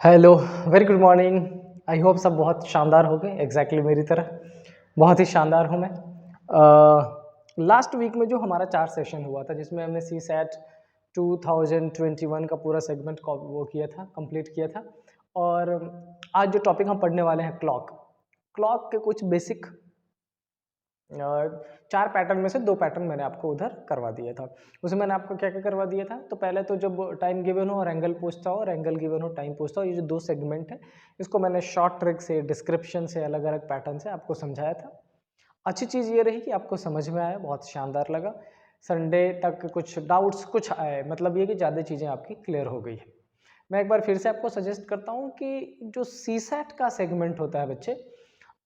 Hello, very good morning. I hope सब बहुत शानदार हो गए एग्जैक्टली मेरी तरह। बहुत ही शानदार हूँ मैं। लास्ट वीक में जो हमारा 4 सेशन हुआ था जिसमें हमने सी सैट 2021 का पूरा सेगमेंट वो किया था, कंप्लीट किया था। और आज जो टॉपिक हम पढ़ने वाले हैं क्लॉक। क्लॉक के कुछ बेसिक 4 पैटर्न में से 2 पैटर्न मैंने आपको उधर करवा दिया था। उसमें मैंने आपको क्या क्या करवा दिया था, तो पहले तो जब टाइम गिवन हो और एंगल पूछता हो और एंगल गिवन हो टाइम पूछता हो, ये जो 2 सेगमेंट है इसको मैंने शॉर्ट ट्रिक से, डिस्क्रिप्शन से, अलग अलग पैटर्न से आपको समझाया था। अच्छी चीज़ ये रही कि आपको समझ में आया, बहुत शानदार लगा। संडे तक कुछ डाउट्स कुछ आए, मतलब ये कि ज़्यादा चीज़ें आपकी क्लियर हो गई है। मैं एक बार फिर से आपको सजेस्ट करता हूँ कि जो सी सैट का सेगमेंट होता है बच्चे,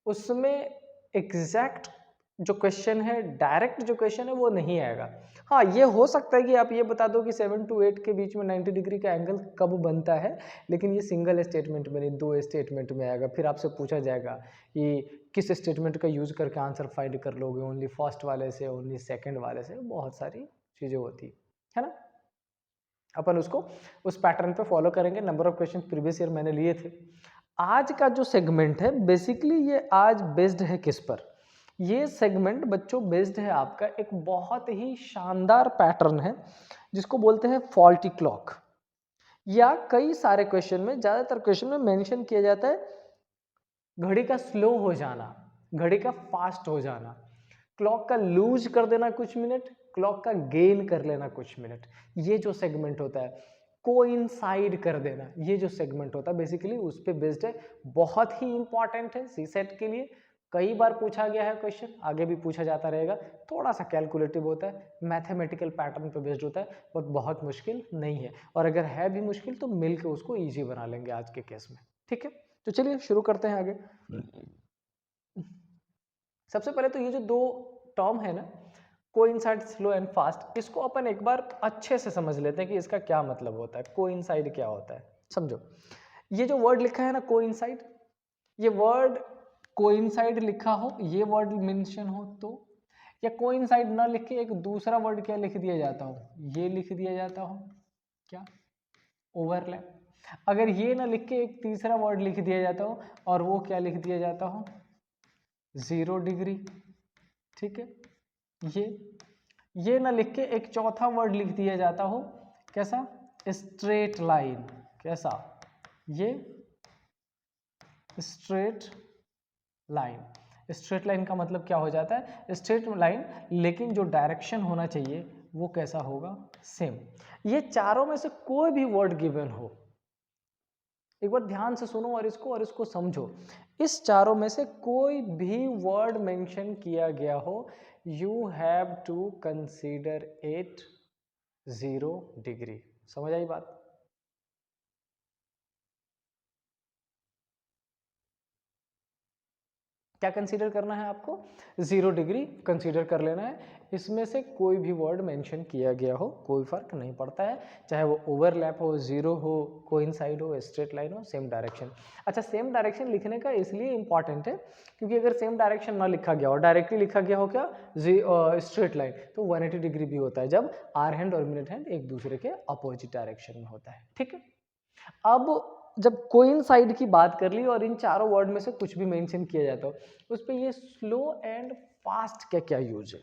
उसमें एग्जैक्ट जो क्वेश्चन है, डायरेक्ट जो क्वेश्चन है वो नहीं आएगा। हाँ, ये हो सकता है कि आप ये बता दो कि 7 to 8 के बीच में 90 डिग्री का एंगल कब बनता है, लेकिन ये सिंगल स्टेटमेंट में नहीं, 2 स्टेटमेंट में आएगा। फिर आपसे पूछा जाएगा कि किस स्टेटमेंट का यूज करके आंसर फाइंड कर लोगे, ओनली फर्स्ट वाले से, ओनली सेकंड वाले से, बहुत सारी चीज़ें होती है ना। अपन उसको उस पैटर्न पे फॉलो करेंगे। Number of question previous year मैंने लिए थे। आज का जो सेगमेंट है बेसिकली ये आज बेस्ड है किस पर, ये सेगमेंट बच्चों बेस्ड है आपका एक बहुत ही शानदार पैटर्न है जिसको बोलते हैं फॉल्टी क्लॉक। या कई सारे क्वेश्चन में, ज्यादातर क्वेश्चन में मेंशन किया जाता है घड़ी का स्लो हो जाना, घड़ी का फास्ट हो जाना, क्लॉक का लूज कर देना कुछ मिनट, क्लॉक का गेन कर लेना कुछ मिनट। ये जो सेगमेंट होता है कोइंसाइड कर देना, ये जो सेगमेंट होता है बेसिकली उस पे बेस्ड है। बहुत ही इंपॉर्टेंट है सी सेट के लिए। कई बार पूछा गया है क्वेश्चन, आगे भी पूछा जाता रहेगा। थोड़ा सा कैलकुलेटिव होता है, मैथमेटिकल पैटर्न पे बेस्ड होता है और बहुत मुश्किल नहीं है। और अगर है भी मुश्किल तो मिलकर उसको ईजी बना लेंगे आज के केस में। ठीक है, तो चलिए शुरू करते हैं आगे। सबसे पहले तो ये जो 2 टर्म है ना, कोइंसाइड, स्लो एंड फास्ट, इसको अपन एक बार अच्छे से समझ लेते हैं कि इसका क्या मतलब होता है। कोइंसाइड क्या होता है समझो। ये जो वर्ड लिखा है ना कोइंसाइड, ये वर्ड कोइंसाइड लिखा हो, ये वर्ड मेंशन हो तो, या कोइंसाइड ना लिख के एक दूसरा वर्ड क्या लिख दिया जाता हो, ये लिख दिया जाता हो क्या, ओवरलैप। अगर ये ना लिख के एक तीसरा वर्ड लिख दिया जाता हो और वो क्या लिख दिया जाता हो, 0 डिग्री। ठीक है, ये ना लिख के एक चौथा वर्ड लिख दिया जाता हो, कैसा, स्ट्रेट लाइन। कैसा, ये स्ट्रेट लाइन। स्ट्रेट लाइन का मतलब क्या हो जाता है, स्ट्रेट लाइन, लेकिन जो डायरेक्शन होना चाहिए वो कैसा होगा, सेम। ये चारों में से कोई भी वर्ड गिवन हो, एक बार ध्यान से सुनो और इसको समझो। इस चारों में से कोई भी वर्ड मेंशन किया गया हो, you have to consider it 0 degree. समझ आई बात। क्या कंसीडर करना है आपको, 0 डिग्री कंसीडर कर लेना है। इसमें से कोई भी वर्ड मेंशन किया गया हो कोई फर्क नहीं पड़ता है, चाहे वो ओवरलैप हो, 0 हो, कोइंसाइड हो, स्ट्रेट लाइन हो, सेम डायरेक्शन। अच्छा, सेम डायरेक्शन लिखने का इसलिए इंपॉर्टेंट है क्योंकि अगर सेम डायरेक्शन ना लिखा गया और डायरेक्टली लिखा गया हो क्या, स्ट्रेट लाइन, तो 180 डिग्री भी होता है जब आर हैंड और मिनट हैंड एक दूसरे के अपोजिट डायरेक्शन में होता है। ठीक है, अब जब कोइंसाइड की बात कर ली और इन चारों वर्ड में से कुछ भी मेंशन किया जाता हो, उस पे ये स्लो एंड फास्ट क्या क्या यूज है।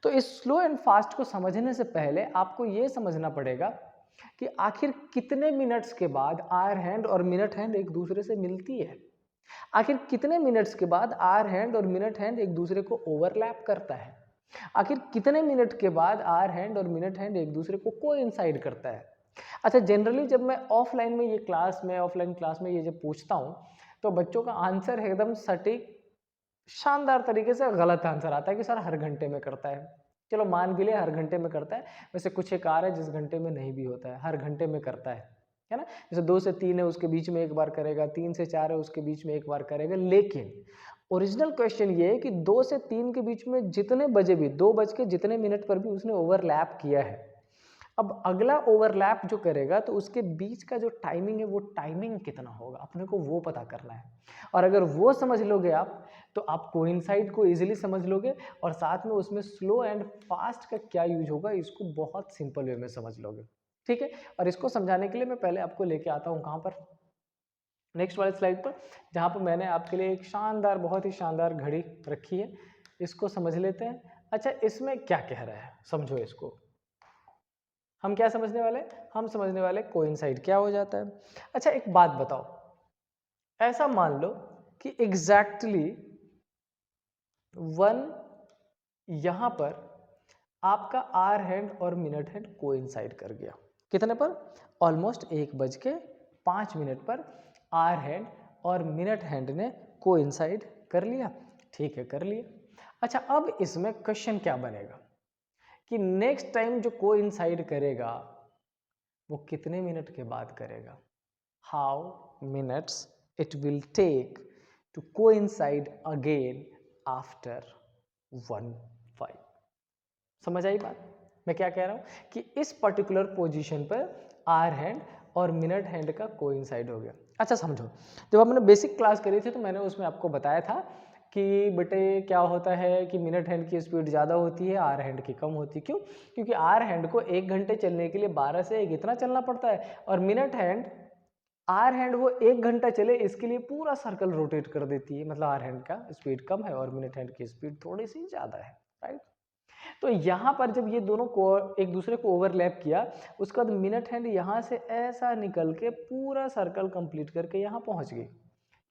तो इस स्लो एंड फास्ट को समझने से पहले आपको ये समझना पड़ेगा कि आखिर कितने मिनट्स के बाद आर हैंड और मिनट हैंड एक दूसरे से मिलती है। आखिर कितने मिनट्स के बाद आर हैंड और मिनट हैंड एक दूसरे को ओवरलैप करता है। आखिर कितने मिनट के बाद आर हैंड और मिनट हैंड एक दूसरे को कोइंसाइड करता है। अच्छा, जनरली जब मैं ऑफलाइन में ये क्लास में, ऑफलाइन क्लास में ये जब पूछता हूँ तो बच्चों का आंसर एकदम सटीक शानदार तरीके से गलत आंसर आता है कि सर हर घंटे में करता है। चलो मान भी ले हर घंटे में करता है, वैसे कुछ एक कार है जिस घंटे में नहीं भी होता है, हर घंटे में करता है ना। जैसे 2 से 3 है उसके बीच में एक बार करेगा, 3 से 4 है उसके बीच में एक बार करेगा। लेकिन ओरिजिनल क्वेश्चन ये है कि 2 से 3 के बीच में जितने बजे भी, 2 बज के जितने मिनट पर भी उसने ओवरलैप किया है, अब अगला ओवरलैप जो करेगा तो उसके बीच का जो टाइमिंग है वो टाइमिंग कितना होगा, अपने को वो पता करना है। और अगर वो समझ लोगे आप तो आप कोइंसाइड को इजीली समझ लोगे और साथ में उसमें स्लो एंड फास्ट का क्या यूज होगा इसको बहुत सिंपल वे में समझ लोगे। ठीक है, और इसको समझाने के लिए मैं पहले आपको लेके आता हूँ कहाँ पर, नेक्स्ट वाले स्लाइड पर जहाँ पर मैंने आपके लिए एक शानदार, बहुत ही शानदार घड़ी रखी है, इसको समझ लेते हैं। अच्छा, इसमें क्या कह रहा है, समझो इसको। हम क्या समझने वाले, हम समझने वाले कोइंसाइड क्या हो जाता है। अच्छा एक बात बताओ, ऐसा मान लो कि एग्जैक्टली 1 यहां पर आपका आर हैंड और मिनट हैंड कोइंसाइड कर गया। कितने पर? ऑलमोस्ट 1:05 पर आर हैंड और मिनट हैंड ने कोइंसाइड कर लिया। ठीक है, कर लिया। अच्छा, अब इसमें क्वेश्चन क्या बनेगा कि नेक्स्ट टाइम जो कोइंसाइड करेगा वो कितने मिनट के बाद करेगा। How minutes it will take to coincide again after 1:05। समझ आई बात मैं क्या कह रहा हूं कि इस पर्टिकुलर पोजीशन पर आर हैंड और मिनट हैंड का कोइंसाइड हो गया। अच्छा समझो, जब हमने बेसिक क्लास करी थी तो मैंने उसमें आपको बताया था कि बेटे क्या होता है कि मिनट हैंड की स्पीड ज़्यादा होती है, आर हैंड की कम होती है। क्यों? क्योंकि आर हैंड को 1 घंटे चलने के लिए 12 से 1 इतना चलना पड़ता है, और मिनट हैंड, आर हैंड वो 1 घंटा चले इसके लिए पूरा सर्कल रोटेट कर देती है। मतलब आर हैंड का स्पीड कम है और मिनट हैंड की स्पीड थोड़ी सी ज़्यादा है, राइट। तो यहाँ पर जब ये दोनों को एक दूसरे को ओवरलैप किया, उसके बाद मिनट हैंड यहाँ से ऐसा निकल के पूरा सर्कल कंप्लीट करके यहाँ पहुँच गई।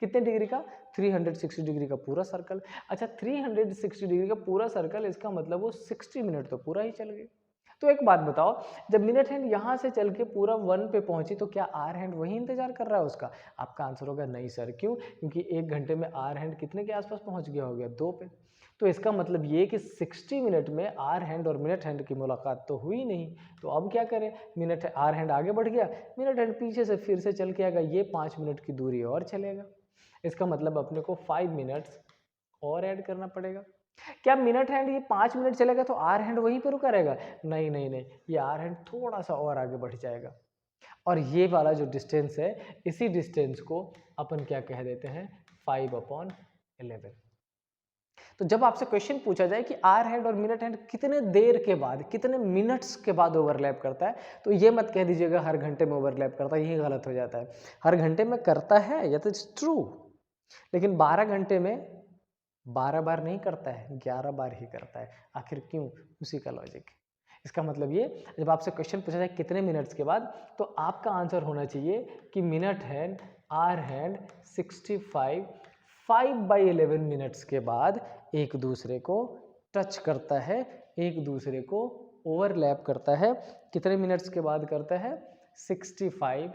कितने डिग्री का? 360 डिग्री का पूरा सर्कल। अच्छा, 360 डिग्री का पूरा सर्कल, इसका मतलब वो 60 मिनट तो पूरा ही चल गए। तो एक बात बताओ, जब मिनट हैंड यहाँ से चल के पूरा 1 पे पहुंची तो क्या आर हैंड वही इंतजार कर रहा है उसका? आपका आंसर होगा नहीं सर। क्यों? क्योंकि 1 घंटे में आर हैंड कितने के आसपास पहुंच गया होगा? 2 पे। तो इसका मतलब ये कि 60 मिनट में आर हैंड और मिनट हैंड की मुलाकात तो हुई नहीं। तो अब क्या करें? आर हैंड आगे बढ़ गया, मिनट हैंड पीछे से फिर से चल के आएगा, ये 5 मिनट की दूरी और चलेगा। इसका मतलब अपने को 5 मिनट्स और ऐड करना पड़ेगा। क्या मिनट हैंड ये 5 मिनट चलेगा तो आर हैंड वहीं पर रुका रहेगा? नहीं नहीं नहीं, ये आर हैंड थोड़ा सा और आगे बढ़ जाएगा, और ये वाला जो डिस्टेंस है, इसी डिस्टेंस को अपन क्या कह देते हैं? 5/11। तो जब आपसे क्वेश्चन पूछा जाए कि आर हैंड और मिनट हैंड कितने देर के बाद, कितने मिनट्स के बाद ओवरलैप करता है, तो ये मत कह दीजिएगा हर घंटे में ओवरलैप करता है, ये गलत हो जाता है। हर घंटे में करता है, या तो इट्स ट्रू, लेकिन 12 घंटे में 12 बार नहीं करता है, 11 बार ही करता है। आखिर क्यों? उसी का लॉजिक। इसका मतलब ये, जब आपसे क्वेश्चन पूछा जाए कितने मिनट्स के बाद, तो आपका आंसर होना चाहिए कि minute hand, hour hand 65 5/11 minutes के बाद एक दूसरे को टच करता है, एक दूसरे को ओवरलैप करता है। कितने मिनट्स के बाद करता है? 65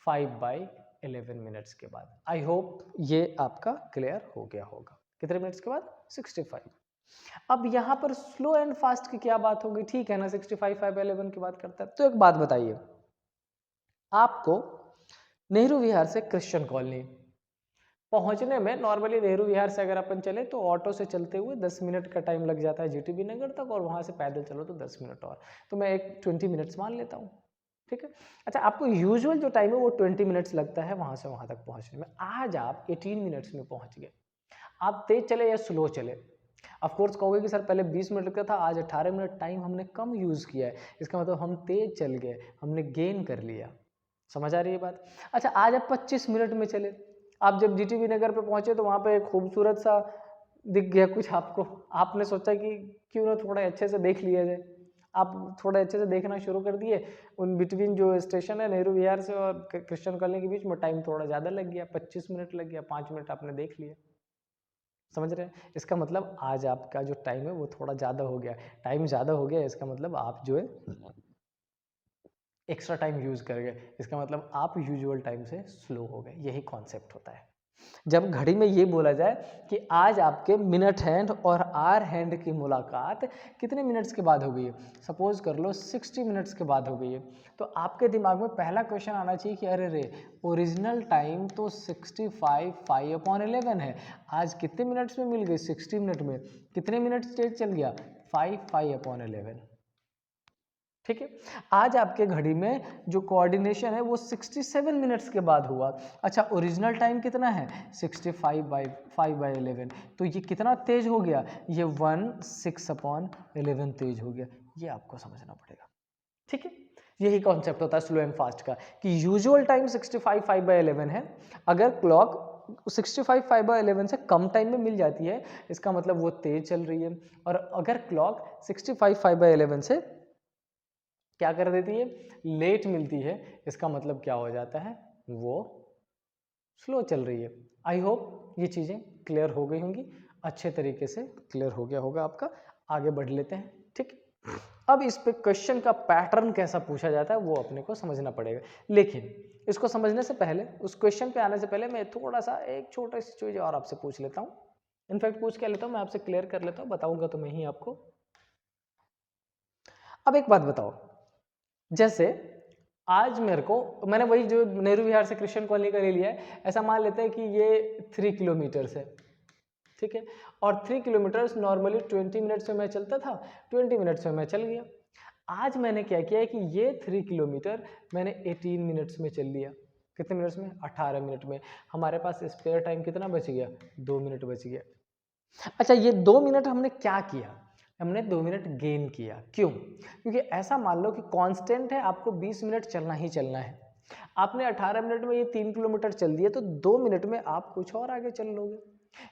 5/11 मिनट्स के बाद। आई होप ये आपका क्लियर हो गया होगा। कितने मिनट्स के बाद? 65। अब यहाँ पर स्लो एंड फास्ट की क्या बात होगी? ठीक है ना, 65 5/11 की बात करता है। तो एक बात बताइए, आपको नेहरू विहार से क्रिश्चियन कॉलोनी पहुंचने में, नॉर्मली नेहरू विहार से अगर अपन चले तो ऑटो से चलते हुए 10 मिनट का टाइम लग जाता है जीटीबी नगर तक, और वहां से पैदल चलो तो 10 मिनट और, तो मैं एक 20 मिनट्स मान लेता हूँ। ठीक है। अच्छा, आपको यूजुअल जो टाइम है वो 20 मिनट्स लगता है वहां से वहां तक पहुंचने में। आज आप 18 मिनट्स में पहुंच गए। आप तेज चले या स्लो चले? ऑफ कोर्स कहोगे कि सर पहले 20 मिनट लगता था, आज 18 मिनट टाइम हमने कम यूज़ किया है, इसका मतलब हम तेज चल गए, हमने गेन कर लिया। समझ आ रही है बात? अच्छा, आज आप 25 मिनट में चले, आप जब जीटीबी नगर पे पहुंचे तो वहाँ पे एक खूबसूरत सा दिख गया कुछ आपको, आपने सोचा कि क्यों ना थोड़ा अच्छे से देख लिया जाए। आप थोड़े अच्छे से देखना शुरू कर दिए। उन बिटवीन जो स्टेशन है नेहरू विहार से और क्रिश्चियन कॉलोनी के बीच में टाइम थोड़ा ज़्यादा लग गया, 25 मिनट लग गया, 5 मिनट आपने देख लिया। समझ रहे हैं? इसका मतलब आज आपका जो टाइम है वो थोड़ा ज़्यादा हो गया। टाइम ज़्यादा हो गया, इसका मतलब आप जो है एक्स्ट्रा टाइम यूज़ कर गए, इसका मतलब आप यूजुअल टाइम से स्लो हो गए। यही कॉन्सेप्ट होता है जब घड़ी में ये बोला जाए कि आज आपके मिनट हैंड और आर हैंड की मुलाकात कितने मिनट्स के बाद हो गई है। सपोज कर लो 60 मिनट्स के बाद हो गई है, तो आपके दिमाग में पहला क्वेश्चन आना चाहिए कि अरे रे, ओरिजिनल टाइम तो 65 5/11 है, आज कितने मिनट्स में मिल गई? 60 मिनट में। कितने मिनट्स तेज चल गया? 5 5/11। ठीक है। आज आपके घड़ी में जो कोऑर्डिनेशन है वो 67 मिनट्स के बाद हुआ। अच्छा, ओरिजिनल टाइम कितना है? 65/5/11। तो ये कितना तेज हो गया? ये 1/6/11 तेज हो गया। ये आपको समझना पड़ेगा। ठीक है। यही कॉन्सेप्ट होता है स्लो एंड फास्ट का कि यूजुअल टाइम 65 5/11 है, अगर क्लॉक 65 5/11 से कम टाइम में मिल जाती है इसका मतलब वो तेज चल रही है, और अगर क्लॉक 65 5/11 से क्या कर देती है, लेट मिलती है, इसका मतलब क्या हो जाता है, वो स्लो चल रही है। आई होप ये चीज़ें क्लियर हो गई होंगी, अच्छे तरीके से क्लियर हो गया होगा आपका। आगे बढ़ लेते हैं, ठीक। अब इस पे क्वेश्चन का पैटर्न कैसा पूछा जाता है वो अपने को समझना पड़ेगा, लेकिन इसको समझने से पहले, उस क्वेश्चन पे आने से पहले मैं थोड़ा सा एक छोटा सी चीज़ और आपसे पूछ लेता हूँ। इनफैक्ट पूछ क्या लेता हूँ, मैं आपसे क्लियर कर लेता हूँ, बताऊंगा तो मैं ही आपको। अब एक बात बताओ, जैसे आज मेरे को, मैंने वही जो नेहरू विहार से क्रिश्चियन कॉलोनी का ले लिया है, ऐसा मान लेते हैं कि ये 3 किलोमीटर है, ठीक है, और 3 किलोमीटर नॉर्मली 20 मिनट्स में मैं चलता था, 20 मिनट्स में मैं चल गया। आज मैंने क्या किया है कि ये 3 किलोमीटर मैंने 18 मिनट्स में चल लिया। कितने मिनट्स में, 18 मिनट में। हमारे पास स्पेयर टाइम कितना बच गया, 2 मिनट बच गया। अच्छा, ये 2 मिनट हमने क्या किया, हमने 2 मिनट गेन किया। क्यों? क्योंकि ऐसा मान लो कि कांस्टेंट है, आपको 20 मिनट चलना ही चलना है। आपने 18 मिनट में ये 3 किलोमीटर चल दिए, तो 2 मिनट में आप कुछ और आगे चल लोगे।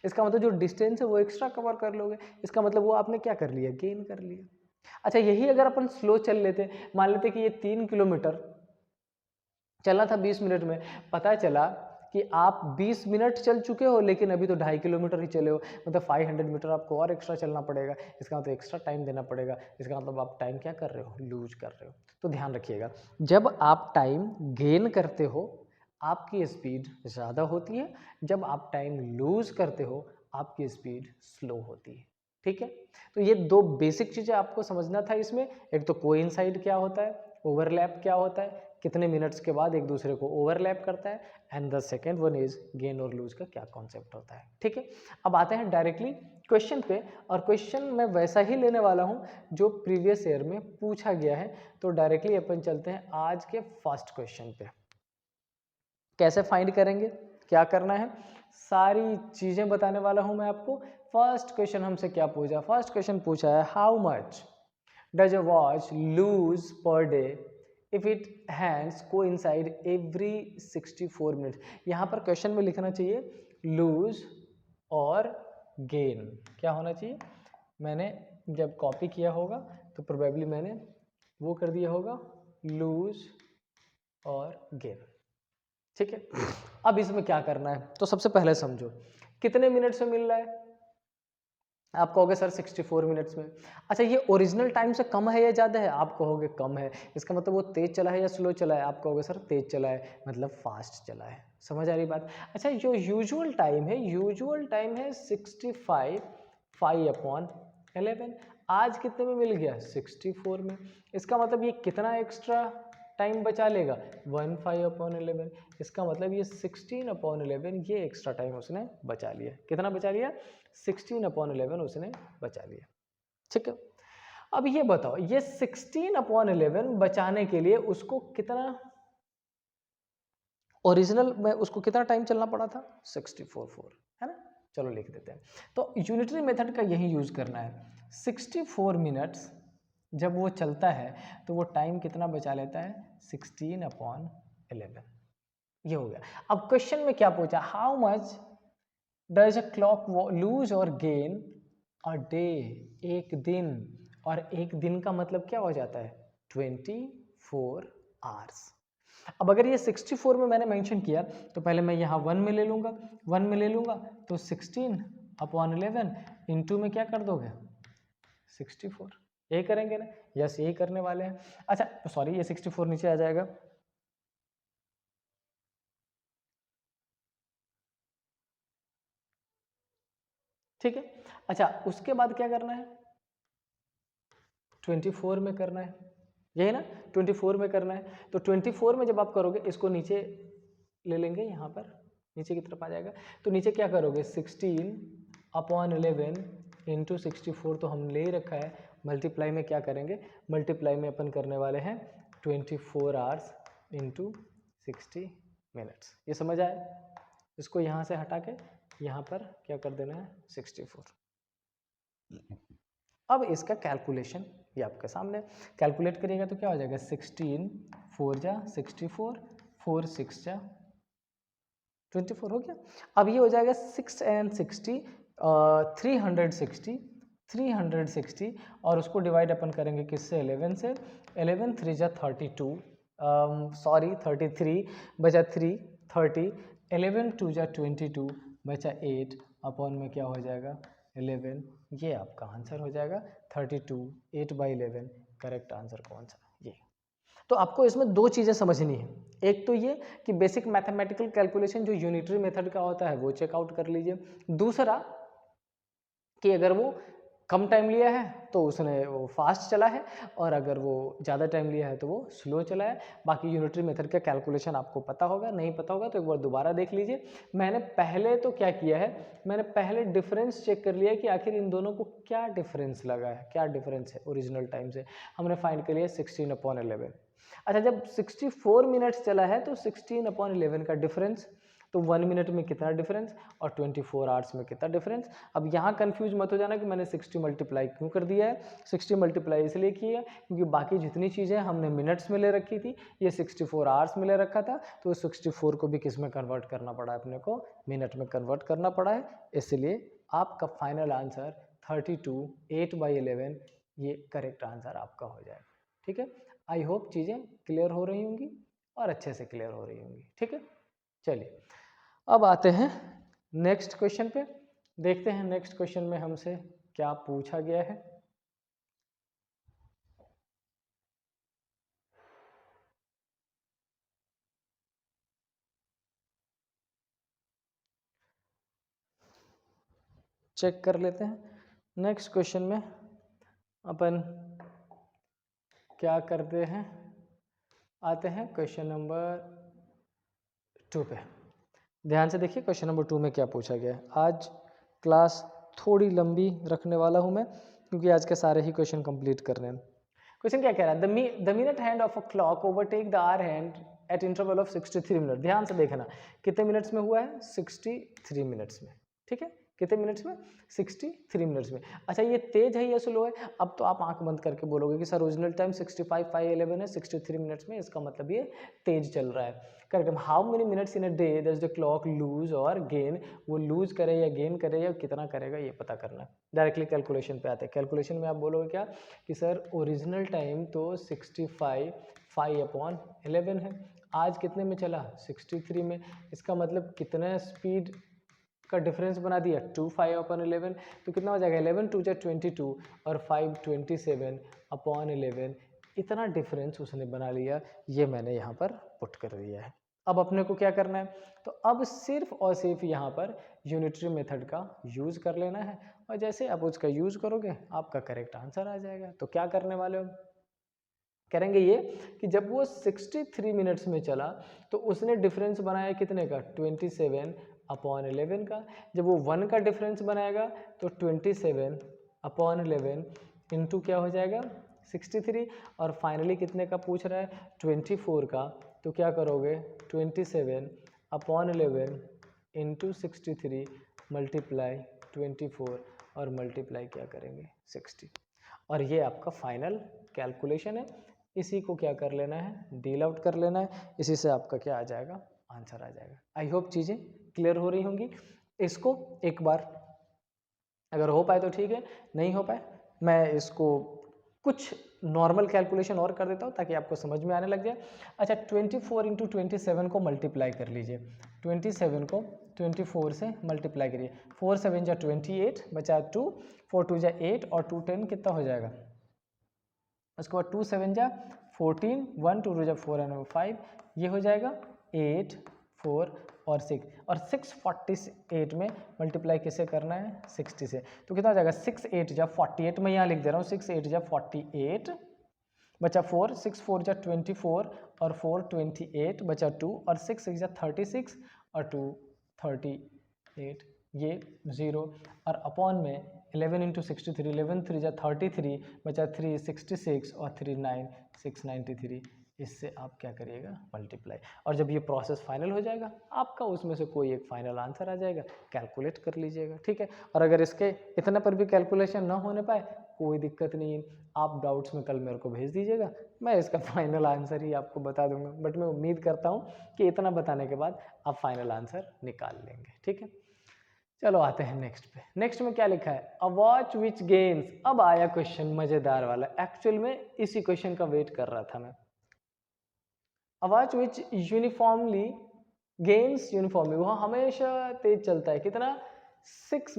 इसका मतलब जो डिस्टेंस है वो एक्स्ट्रा कवर कर लोगे। इसका मतलब वो आपने क्या कर लिया, गेन कर लिया। अच्छा, यही अगर अपन स्लो चल लेते, मान लेते कि ये 3 किलोमीटर चलना था 20 मिनट में, पता चला कि आप 20 मिनट चल चुके हो लेकिन अभी तो 2.5 किलोमीटर ही चले हो, मतलब 500 मीटर आपको और एक्स्ट्रा चलना पड़ेगा। इसका मतलब एक्स्ट्रा टाइम देना पड़ेगा। इसका मतलब आप टाइम क्या कर रहे हो, लूज कर रहे हो। तो ध्यान रखिएगा, जब आप टाइम गेन करते हो आपकी स्पीड ज़्यादा होती है, जब आप टाइम लूज करते हो आपकी स्पीड स्लो होती है, ठीक है। तो ये दो बेसिक चीज़ें आपको समझना था इसमें। एक तो कोइंसाइड क्या होता है, ओवरलैप क्या होता है, कितने मिनट्स के बाद एक दूसरे को ओवरलैप करता है, and the second one is gain और लूज का क्या कॉन्सेप्ट होता है, ठीक है। अब आते हैं डायरेक्टली क्वेश्चन पे, और क्वेश्चन मैं वैसा ही लेने वाला हूँ जो प्रीवियस ईयर में पूछा गया है। तो डायरेक्टली अपन चलते हैं आज के फर्स्ट क्वेश्चन पे। कैसे फाइंड करेंगे, क्या करना है, सारी चीज़ें बताने वाला हूँ मैं आपको। फर्स्ट क्वेश्चन हमसे क्या पूछा, फर्स्ट क्वेश्चन पूछा है how much does a watch lose per day if it hands coincide every 64 minutes. यहाँ पर क्वेश्चन में लिखना चाहिए लूज और गेन, क्या होना चाहिए। मैंने जब कॉपी किया होगा तो प्रोबेबली मैंने वो कर दिया होगा लूज और गेन, ठीक है। अब इसमें क्या करना है, तो सबसे पहले समझो कितने मिनट्स में मिल रहा है। आप कहोगे सर 64 मिनट्स में। अच्छा, ये ओरिजिनल टाइम से कम है या ज़्यादा है, आप कहोगे कम है। इसका मतलब वो तेज चला है या स्लो चला है, आप कहोगे सर तेज चला है, मतलब फास्ट चला है। समझ आ रही बात। अच्छा, जो यूजुअल टाइम है, यूजुअल टाइम है 65 5/11। आज कितने में मिल गया, 64 में। इसका मतलब ये कितना एक्स्ट्रा टाइम बचा लेगा, 15/11। इसका मतलब ये 16/11 ये एक्स्ट्रा टाइम उसने बचा लिया। कितना बचा लिया, 16/11 उसने बचा लिया, ठीक है। अब ये बताओ, ये 16/11 बचाने के लिए उसको कितना, ओरिजिनल में उसको कितना टाइम चलना पड़ा था, 64 है ना। चलो लिख देते हैं। तो यूनिटरी मेथड का यही यूज करना है। 64 मिनट्स जब वो चलता है तो वो टाइम कितना बचा लेता है, 16/11। ये हो गया। अब क्वेश्चन में क्या पूछा, how much does a clock lose or gain a day, एक दिन। और एक दिन का मतलब क्या हो जाता है, 24 आवर्स। अब अगर ये 64 में मैंने मेंशन किया तो पहले मैं यहाँ 1 में ले लूँगा, 1 में ले लूँगा तो 16/11 इंटू में क्या कर दोगे, 64। यही करेंगे ना, यस यही करने वाले हैं। अच्छा सॉरी, ये 64 नीचे आ जाएगा, ठीक है। अच्छा, उसके बाद क्या करना है, 24 में करना है, यही ना, 24 में करना है। तो 24 में जब आप करोगे, इसको नीचे ले लेंगे, यहाँ पर नीचे की तरफ आ जाएगा। तो नीचे क्या करोगे, 16/11 इंटू 64 तो हम ले ही रखा है, मल्टीप्लाई में क्या करेंगे, मल्टीप्लाई में अपन करने वाले हैं 24 आवर्स इंटू 60 मिनट्स। ये समझ आए। इसको यहाँ से हटा के यहाँ पर क्या कर देना है, 64। अब इसका कैलकुलेशन ये आपके सामने कैलकुलेट करिएगा तो क्या हो जाएगा 16 4 जा 64 4 6 जा 24 हो गया। अब ये हो जाएगा 6 and 60 360 और उसको डिवाइड अपन करेंगे किससे 11 से 11 3 जा 32 सॉरी 33 बचा 3 30 11 2 जा 22 बचा 8 अपॉन में क्या हो जाएगा 11। ये आपका आंसर हो जाएगा 32 8/11 करेक्ट आंसर कौन सा ये। तो आपको इसमें दो चीज़ें समझनी है, एक तो ये कि बेसिक मैथमेटिकल कैलकुलेशन जो यूनिटरी मेथड का होता है वो चेकआउट कर लीजिए, दूसरा कि अगर वो कम टाइम लिया है तो उसने वो फास्ट चला है और अगर वो ज़्यादा टाइम लिया है तो वो स्लो चला है। बाकी यूनिटरी मेथड का कैलकुलेशन आपको पता होगा, नहीं पता होगा तो एक बार दोबारा देख लीजिए। मैंने पहले तो क्या किया है, मैंने पहले डिफरेंस चेक कर लिया कि आखिर इन दोनों को क्या डिफरेंस लगा है, क्या डिफरेंस है ओरिजिनल टाइम से। हमने फाइंड कर लिया 16/11। अच्छा, जब 64 मिनट्स चला है तो 16/11 का डिफरेंस, तो 1 मिनट में कितना डिफरेंस और 24 आवर्स में कितना डिफरेंस। अब यहाँ कंफ्यूज मत हो जाना कि मैंने 60 मल्टीप्लाई क्यों कर दिया है। 60 मल्टीप्लाई इसलिए किया क्योंकि बाकी जितनी चीज़ें हमने मिनट्स में ले रखी थी ये 64 आवर्स में ले रखा था, तो 64 को भी किस में कन्वर्ट करना पड़ा है, अपने को मिनट में कन्वर्ट करना पड़ा है। इसलिए आपका फाइनल आंसर 32 8/11 ये करेक्ट आंसर आपका हो जाएगा। ठीक है, आई होप चीज़ें क्लियर हो रही होंगी और अच्छे से क्लियर हो रही होंगी। ठीक है, चलिए अब आते हैं नेक्स्ट क्वेश्चन पे, देखते हैं नेक्स्ट क्वेश्चन में हमसे क्या पूछा गया है। चेक कर लेते हैं नेक्स्ट क्वेश्चन में अपन क्या करते हैं। आते हैं क्वेश्चन नंबर 2 पे, ध्यान से देखिए क्वेश्चन नंबर 2 में क्या पूछा गया है। आज क्लास थोड़ी लंबी रखने वाला हूं मैं क्योंकि आज के सारे ही क्वेश्चन कंप्लीट करने हैं। क्वेश्चन क्या कह रहा है, the minute hand of a clock overtake the hour hand at interval of 63 minute. ध्यान से देखना कितने मिनट्स में हुआ है, 63 मिनट्स में। ठीक है, कितने मिनट्स में, 63 मिनट्स में। अच्छा, ये तेज है या स्लो है, अब तो आप आंख बंद करके बोलोगे कि सर ओरिजिनल टाइम 65/11 है, 63 मिनट्स में, इसका मतलब ये तेज चल रहा है। Correct. How many minutes in a day does the clock lose or gain, वो लूज करे या गेन करे या कितना करेगा ये पता करना है। डायरेक्टली कैलकुलेशन पे आते हैं। कैलकुलेशन में आप बोलोगे क्या कि सर ओरिजिनल टाइम तो 65/11 है, आज कितने में चला, 63 में, इसका मतलब कितना स्पीड का डिफरेंस बना दिया 2/5/11, तो कितना हो जाएगा 11 2 जा 22 और 5 27/11, इतना डिफरेंस उसने बना लिया। ये मैंने यहाँ पर पुट कर दिया है। अब अपने को क्या करना है, तो अब सिर्फ और सिर्फ यहाँ पर यूनिटरी मेथड का यूज़ कर लेना है और जैसे आप उसका यूज़ करोगे आपका करेक्ट आंसर आ जाएगा। तो क्या करने वाले हो, करेंगे ये कि जब वो 63 मिनट्स में चला तो उसने डिफरेंस बनाया कितने का, 27/11 का। जब वो 1 का डिफरेंस बनाएगा तो 27/11 इंटू क्या हो जाएगा 63, और फाइनली कितने का पूछ रहा है 24 का, तो क्या करोगे 27/11 इंटू 63 मल्टीप्लाई 24 और मल्टीप्लाई क्या करेंगे 60, और ये आपका फाइनल कैलकुलेशन है। इसी को क्या कर लेना है, डील आउट कर लेना है, इसी से आपका क्या आ जाएगा, आंसर आ जाएगा। आई होप चीज़ें क्लियर हो रही होंगी। इसको एक बार अगर हो पाए तो ठीक है, नहीं हो पाए मैं इसको कुछ नॉर्मल कैलकुलेशन और कर देता हूँ ताकि आपको समझ में आने लग जाए। अच्छा, 24 इंटू 27 को मल्टीप्लाई कर लीजिए, 27 को 24 से मल्टीप्लाई करिए, 4 7 जा 28 बचा 2, 4 2 जा 8 और 2 10 कितना हो जाएगा, उसके बाद 2 7 जा 14, 1 2 जा 4 एंड 5, ये हो जाएगा 8 4 और 6, और 648 में मल्टीप्लाई किसे करना है 60 से, तो कितना हो जाएगा 6 8 जा 48, मैं यहाँ लिख दे रहा हूँ 6 8 जा 48 बचा 4, 6 4 जा 24 और 4 28 बचा 2 और 6 6 जा 36 और 2 38, ये 0 और अपॉन में 11 इंटू 63, 11 3 जा 33 बचा 3 66 और 3 9 693, इससे आप क्या करिएगा मल्टीप्लाई, और जब ये प्रोसेस फाइनल हो जाएगा आपका उसमें से कोई एक फाइनल आंसर आ जाएगा, कैलकुलेट कर लीजिएगा। ठीक है, और अगर इसके इतने पर भी कैलकुलेशन ना होने पाए कोई दिक्कत नहीं है, आप डाउट्स में कल मेरे को भेज दीजिएगा, मैं इसका फाइनल आंसर ही आपको बता दूंगा। बट मैं उम्मीद करता हूँ कि इतना बताने के बाद आप फाइनल आंसर निकाल लेंगे, ठीक है। चलो आते हैं नेक्स्ट पे। नेक्स्ट में क्या लिखा है, अ वॉच विच गेन्स। अब आया क्वेश्चन मजेदार वाला, एक्चुअल में इसी क्वेश्चन का वेट कर रहा था मैं। A watch which uniformly gains uniformly, वो हमेशा तेज चलता है, कितना 6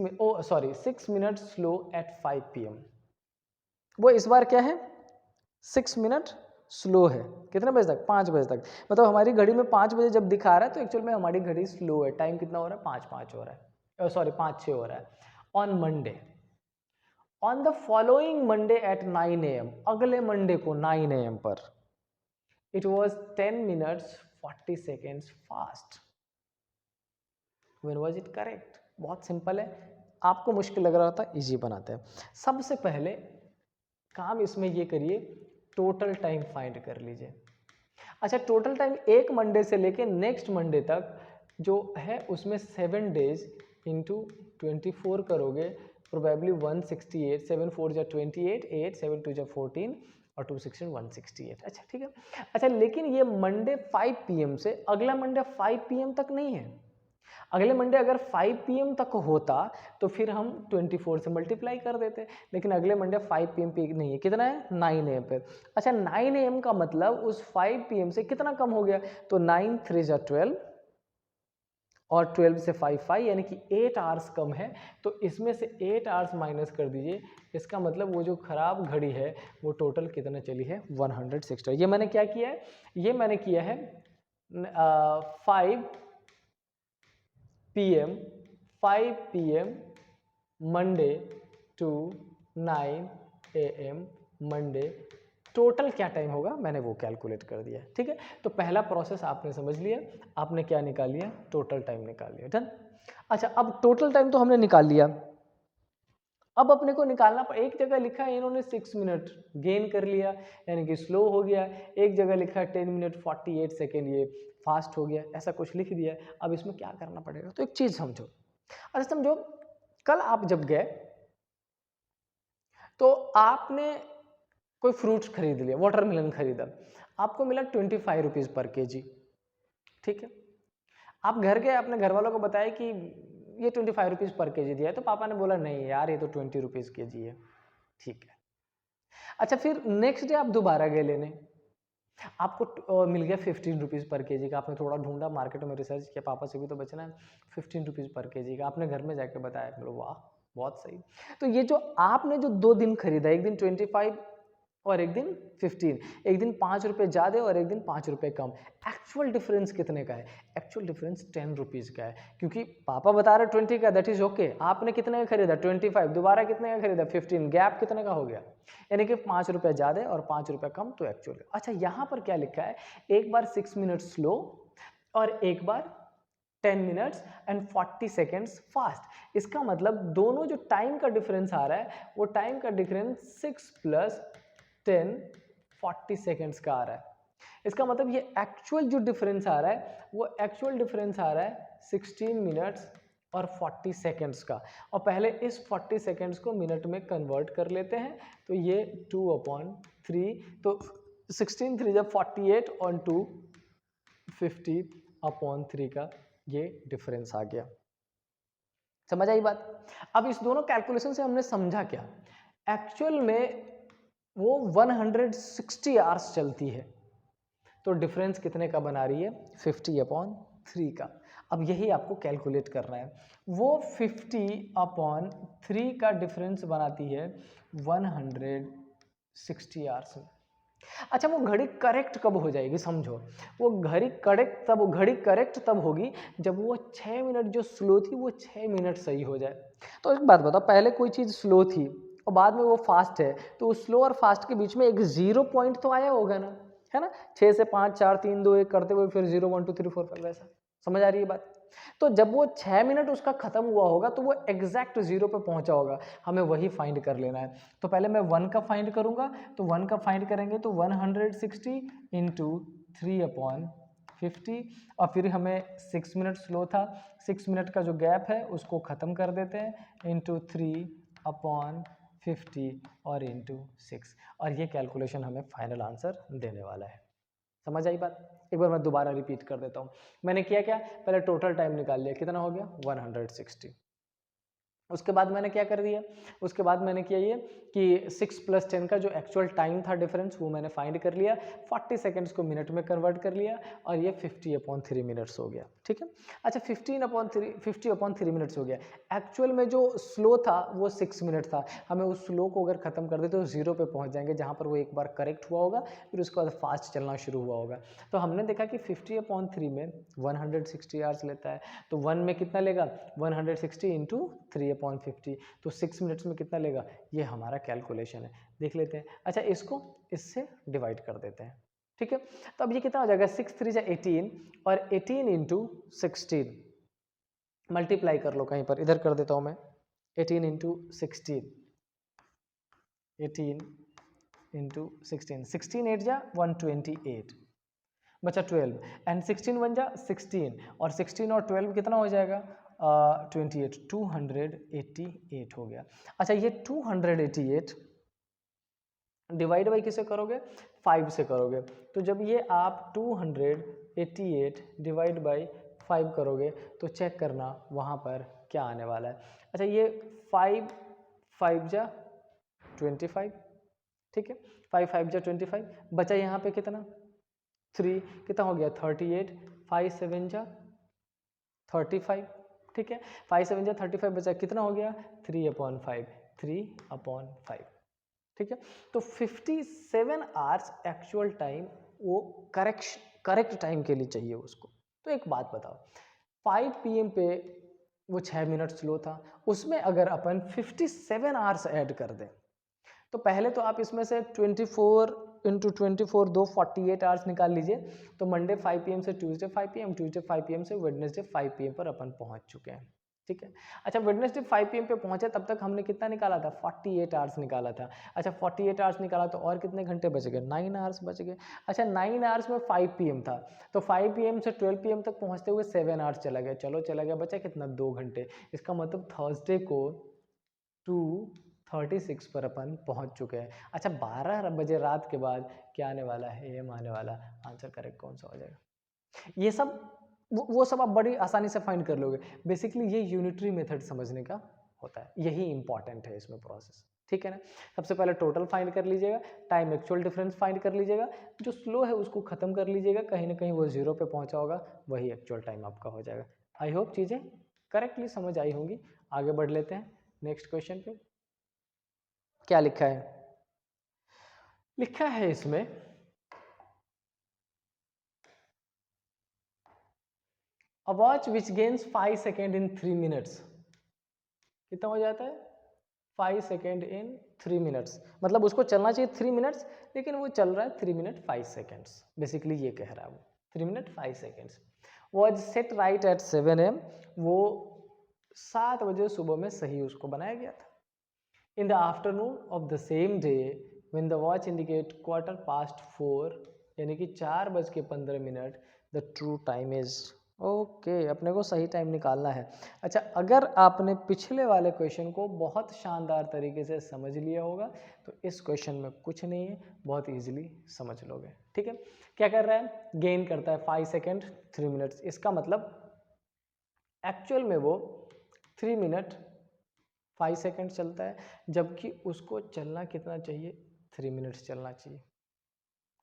मिनट स्लो एट 5 PM। वो इस बार क्या है 6 मिनट स्लो है, कितने बजे तक, 5 बजे तक। मतलब हमारी घड़ी में 5 बजे जब दिखा रहा है तो एक्चुअल में हमारी घड़ी स्लो है, टाइम कितना हो रहा है 5:05 हो रहा है, 5:06 हो रहा है। On Monday, on the following Monday at 9 AM, अगले मंडे को 9 AM पर it was 10 minutes 40 seconds fast. When was it correct? बहुत सिंपल है, आपको मुश्किल लग रहा था, इजी बनाते हैं। सबसे पहले काम इसमें ये करिए, टोटल टाइम फाइंड कर लीजिए। अच्छा, टोटल टाइम एक मंडे से लेके नेक्स्ट मंडे तक जो है उसमें 7 डेज इंटू 24 करोगे, प्रोबेबली 168, 7 4 जा 28, 8 7 2 जा 14 और 2 16 168। अच्छा ठीक है। अच्छा, लेकिन ये मंडे 5 PM से अगला मंडे 5 PM तक नहीं है। अगले मंडे अगर 5 PM तक होता तो फिर हम 24 से मल्टीप्लाई कर देते, लेकिन अगले मंडे 5 PM पे नहीं है, कितना है 9 AM पे। अच्छा, 9 AM का मतलब उस 5 PM से कितना कम हो गया, तो 9 3 जा 12 और 12 से 5 5, यानी कि 8 आवर्स कम है। तो इसमें से 8 आवर्स माइनस कर दीजिए, इसका मतलब वो जो खराब घड़ी है वो टोटल कितना चली है 160। ये मैंने क्या किया है, ये मैंने किया है 5 PM Monday to 9 AM Monday, total क्या टाइम होगा मैंने वो कैलकुलेट कर दिया, ठीक है। तो पहला प्रोसेस आपने समझ लिया, आपने क्या निकाल लिया, टोटल टाइम निकाल लिया, डन। अच्छा, अब टोटल टाइम तो हमने निकाल लिया, अब अपने को निकालना पर एक जगह लिखा है इन्होंने 6 मिनट गेन कर लिया यानी कि स्लो हो गया, एक जगह लिखा है 10 मिनट 48 सेकेंड ये फास्ट हो गया, ऐसा कुछ लिख दिया। अब इसमें क्या करना पड़ेगा, तो एक चीज समझो। अच्छा समझो, कल आप जब गए तो आपने कोई फ्रूट्स खरीद लिया, वाटरमेलन खरीदा, आपको मिला 25 रुपीज पर केजी, ठीक है। आप घर गए, अपने घर वालों को बताया कि ये 25 रुपीज पर केजी दिया है, तो पापा ने बोला नहीं यार ये तो 20 रुपीज केजी है, ठीक है। अच्छा, फिर नेक्स्ट डे आप दोबारा गए लेने, आपको मिल गया 15 रुपीज़ पर केजी का। आपने थोड़ा ढूंढा मार्केट में, रिसर्च किया, पापा से भी तो बचना है, 15 रुपीज़ पर केजी का आपने घर में जाके बताया, बोलो वाह बहुत सही। तो ये जो आपने जो 2 दिन खरीदा, एक दिन 25 और एक दिन 15, एक दिन 5 रुपये ज़्यादा और एक दिन 5 रुपये कम, एक्चुअल डिफरेंस कितने का है, एक्चुअल डिफरेंस 10 रुपीज़ का है। क्योंकि पापा बता रहे 20 का, दैट इज ओके, आपने कितने का खरीदा 25, दोबारा कितने का खरीदा 15, गैप कितने का हो गया, यानी कि 5 रुपये ज़्यादा और 5 रुपये कम, तो एक्चुअल। अच्छा, यहाँ पर क्या लिखा है, एक बार 6 मिनट स्लो और एक बार 10 मिनट्स एंड 40 सेकेंड्स फास्ट। इसका मतलब दोनों जो टाइम का डिफरेंस आ रहा है वो टाइम का डिफरेंस 6 + 10 40 सेकेंड्स का आ रहा है। इसका मतलब ये एक्चुअल जो डिफरेंस आ रहा है वो एक्चुअल डिफरेंस आ रहा है 16 मिनट्स और 40 सेकेंड्स का। और पहले इस 40 सेकेंड्स को मिनट में कन्वर्ट कर लेते हैं, तो ये 2/3, तो 16 3 जब 48 और 2 50/3 का ये डिफरेंस आ गया। समझ आई बात? अब इस दोनों कैलकुलेशन से हमने समझा क्या, एक्चुअल में वो 160 आवर्स चलती है, तो डिफरेंस कितने का बना रही है 50/3 का। अब यही आपको कैलकुलेट करना है, वो 50/3 का डिफरेंस बनाती है 160 आवर्स में। अच्छा, वो घड़ी करेक्ट कब हो जाएगी समझो, वो घड़ी करेक्ट तब होगी जब वो 6 मिनट जो स्लो थी वो 6 मिनट सही हो जाए। तो एक बात बताओ, पहले कोई चीज़ स्लो थी और बाद में वो फास्ट है, तो स्लो और फास्ट के बीच में एक 0 पॉइंट तो आया होगा ना, है ना, 6 से 5 4 3 2 1 करते हुए फिर 0 1 2 3 4 5 वैसा। समझ आ रही है बात? तो जब वो 6 मिनट उसका खत्म हुआ होगा तो वो एग्जैक्ट 0 पे पहुंचा होगा, हमें वही फाइंड कर लेना है। तो पहले मैं 1 का फाइंड करूंगा, तो 1 का फाइंड करेंगे तो 160 इंटू 3/50, और फिर हमें 6 मिनट स्लो था, 6 मिनट का जो गैप है उसको ख़त्म कर देते हैं इंटू 3/50, 50 और इंटू 6, और ये कैलकुलेशन हमें फाइनल आंसर देने वाला है। समझ आई बात? एक बार मैं दोबारा रिपीट कर देता हूँ। मैंने किया क्या, पहले टोटल टाइम निकाल लिया, कितना हो गया 160। उसके बाद मैंने क्या कर दिया, उसके बाद मैंने किया ये कि 6 + 10 का जो एक्चुअल टाइम था डिफरेंस वो मैंने फाइंड कर लिया, 40 सेकंड्स को मिनट में कन्वर्ट कर लिया, और ये 50/3 मिनट्स हो गया। ठीक है, अच्छा 50/3 मिनट्स हो गया। एक्चुअल में जो स्लो था वो 6 मिनट था। हमें उस स्लो को अगर ख़त्म कर दे तो 0 पे पहुंच जाएंगे, जहाँ पर वो एक बार करेक्ट हुआ होगा, फिर उसके बाद फास्ट चलना शुरू हुआ होगा। तो हमने देखा कि 50/3 में 160 आवर्स लेता है, तो 1 में कितना लेगा, 160 इंटू 3/50, तो 6 मिनट्स में कितना लेगा, ये हमारा कैलकुलेशन है। देख लेते हैं। अच्छा, इसको इससे डिवाइड कर देते हैं। ठीक है, तो अब ये कितना हो जाएगा, 6 3 18, और 18 इंटू 16 मल्टीप्लाई कर लो कहीं पर, इधर कर देता हूं मैं, 18 इंटू 16, 18 इंटू 16, 16 8 जा 128, बचा 12, एंड 16 1 जा 16, और 16 और 12 कितना हो जाएगा, 28, 288 हो गया। अच्छा, ये 288 डिवाइड बाई किसे करोगे, 5 से करोगे, तो जब ये आप 288 डिवाइड बाई 5 करोगे तो चेक करना वहाँ पर क्या आने वाला है। अच्छा, ये 5 5 जा 25, ठीक है, 5 5 जा 25, बचा यहाँ पे कितना 3, कितना हो गया 38, 5 7 जा 35, ठीक है, 5 7 जा 35, बचा कितना हो गया 3/5, 3/5, ठीक है। तो 57 आवर्स एक्चुअल टाइम वो करेक्ट टाइम के लिए चाहिए उसको। तो एक बात बताओ, 5 PM पे वो 6 मिनट स्लो था, उसमें अगर अपन 57 आवर्स ऐड कर दें, तो पहले तो आप इसमें से 24 इंटू 24 दो 48 आवर्स निकाल लीजिए। तो मंडे 5 PM से ट्यूसडे 5 PM, ट्यूसडे 5 PM से वेडनेसडे 5 PM पर अपन पहुंच चुके हैं। ठीक है, अच्छा वेडनेसडे 5 PM पे पहुंचे, तब तक हमने कितना निकाला था, 48 आवर्स निकाला था। अच्छा 48 आवर्स निकाला तो और कितने घंटे बच गए, 9 आवर्स बच गए। अच्छा 9 आवर्स में 5 PM था, तो 5 PM से 12 PM तक पहुंचते हुए 7 आवर्स चला गया, चलो चला गया, बचा कितना 2 घंटे। इसका मतलब थर्सडे को 2:36 पर अपन पहुंच चुके हैं। अच्छा 12 बजे रात के बाद क्या आने वाला है, AM आने वाला। आंसर करेक्ट कौन सा हो जाएगा, ये सब वो सब आप बड़ी आसानी से फाइंड कर लोगे। बेसिकली ये यूनिटरी मेथड समझने का होता है, यही इंपॉर्टेंट है इसमें प्रोसेस। ठीक है ना, सबसे पहले टोटल फाइंड कर लीजिएगा, टाइम एक्चुअल डिफरेंस फाइंड कर लीजिएगा, जो स्लो है उसको खत्म कर लीजिएगा, कहीं ना कहीं वो 0 पे पहुंचा होगा, वही एक्चुअल टाइम आपका हो जाएगा। आई होप चीज़ें करेक्टली समझ आई होंगी। आगे बढ़ लेते हैं नेक्स्ट क्वेश्चन पे। क्या लिखा है, लिखा है इसमें A watch which gains 5 second in 3 minutes, कितना हो जाता है 5 सेकेंड इन 3 मिनट्स, मतलब उसको चलना चाहिए 3 मिनट्स, लेकिन वो चल रहा है 3 मिनट 5 सेकेंड्स। बेसिकली ये कह रहा है वो 3 minute 5 seconds. Was set right at 7 AM, वो 7 बजे सुबह में सही उसको बनाया गया था। In the afternoon of the same day when the watch indicate 4:15, यानी कि 4:15, the true time is, okay, अपने को सही टाइम निकालना है। अच्छा, अगर आपने पिछले वाले क्वेश्चन को बहुत शानदार तरीके से समझ लिया होगा तो इस क्वेश्चन में कुछ नहीं है, बहुत इजीली समझ लोगे। ठीक है, क्या कर रहा है, गेन करता है 5 सेकेंड 3 मिनट्स, इसका मतलब एक्चुअल में वो 3 मिनट 5 सेकेंड चलता है, जबकि उसको चलना कितना चाहिए, 3 मिनट्स चलना चाहिए।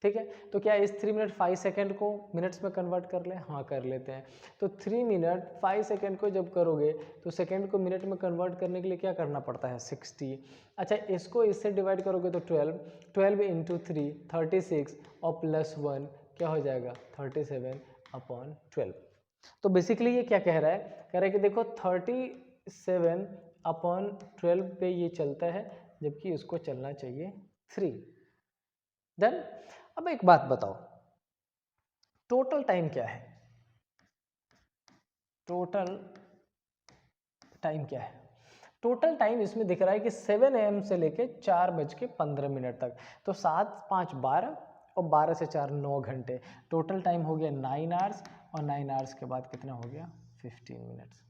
ठीक है, तो क्या इस 3 मिनट 5 सेकेंड को मिनट्स में कन्वर्ट कर लें, हाँ कर लेते हैं। तो 3 मिनट 5 सेकेंड को जब करोगे तो सेकेंड को मिनट में कन्वर्ट करने के लिए क्या करना पड़ता है, 60। अच्छा, इसको इससे डिवाइड करोगे तो 12 इंटू 3 36, और +1 क्या हो जाएगा 37/12। तो बेसिकली ये क्या कह रहा है, कह रहा है कि देखो 37/12 पे ये चलता है, जबकि इसको चलना चाहिए 3। देन अब एक बात बताओ, टोटल टाइम क्या है, टोटल टाइम क्या है, टोटल टाइम इसमें दिख रहा है कि 7 AM से लेके 4:15 तक, तो 7 5 12 और 12 से 4 9 घंटे, टोटल टाइम हो गया 9 आवर्स, और 9 आवर्स के बाद कितना हो गया 15 मिनट्स।